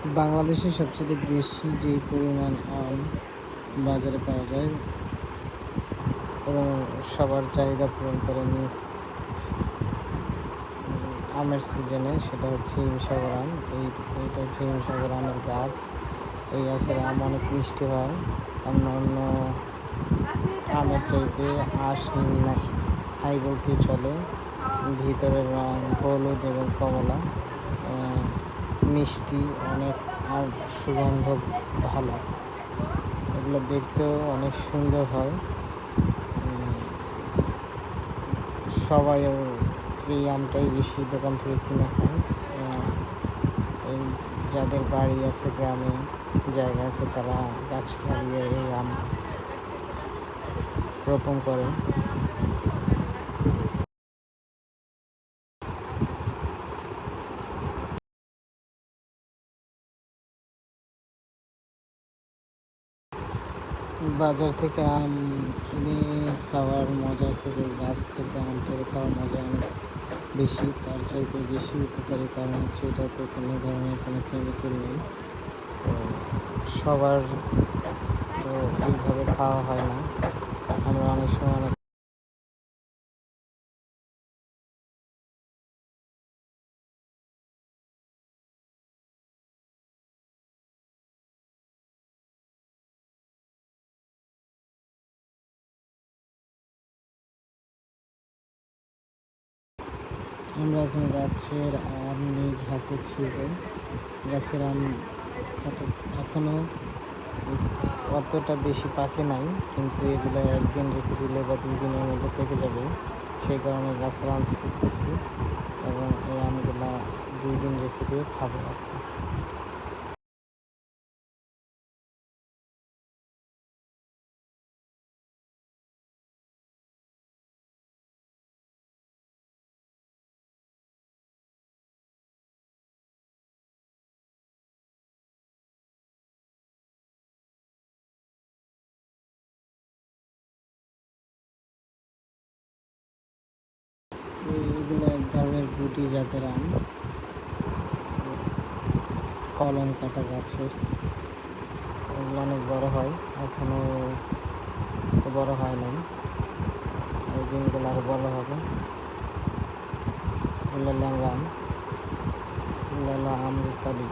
বাংলাদেশে সবচেয়ে বেশি যেই পরিমাণ আম বাজারে পাওয়া যায় এবং সবার চাহিদা পূরণ করে আমের সিজনে, সেটা হচ্ছে হিমসাগর আম। এইটা হচ্ছে হিমসাগর আমের গাছ। এই গাছের আম অনেক মিষ্টি হয়, অন্য অন্য আমের চাইতে আঁশ হাই বলতেই চলে। ভিতরের রং হলুদ এবং কমলা, মিষ্টি অনেক, আর সুগন্ধ ভালো। এগুলো দেখতেও অনেক সুন্দর হয়। সবাই এই আমটাই বেশি দোকান থেকে কিনে খায়। এই যাদের বাড়ি আছে, গ্রামে জায়গা আছে, তারা গাছ লাগিয়ে এই আম রোপণ করে। বাজার থেকে আম কিনে খাওয়ার মজা থেকে গাছ থেকে আম পেড়ে খাওয়ার মজা অনেক বেশি। তার চাইতে বেশি উপকারী, কারণ হচ্ছে এটাতে কোনো ধরনের কোনো কেমিক্যাল নেই। তো সবার তো এইভাবে খাওয়া হয় না। আমরা অনেক সময় আমরা এখন গাছের আম নিজ হাতে ছিল। গাছের আম এখনও অতটা বেশি পাকে নাই, কিন্তু এগুলো একদিন রেখে দিলে বা 2 দিনের মধ্যে পেকে যাবে। সেই কারণে গাছের আম ছিঁড়তেছি এবং এই আমগুলা 2 দিন রেখে দিয়ে খাবো আর কি। এগুলো এক ধরনের গুটি জাতের আম, কলম কাটা গাছের। এগুলো অনেক বড় হয়, এখনও তো বড় হয় নাই, আর দিনগুলো আরও বড় হবে। এগুলো ল্যাংড়া আম, এগুলো হলো আমরুপালি।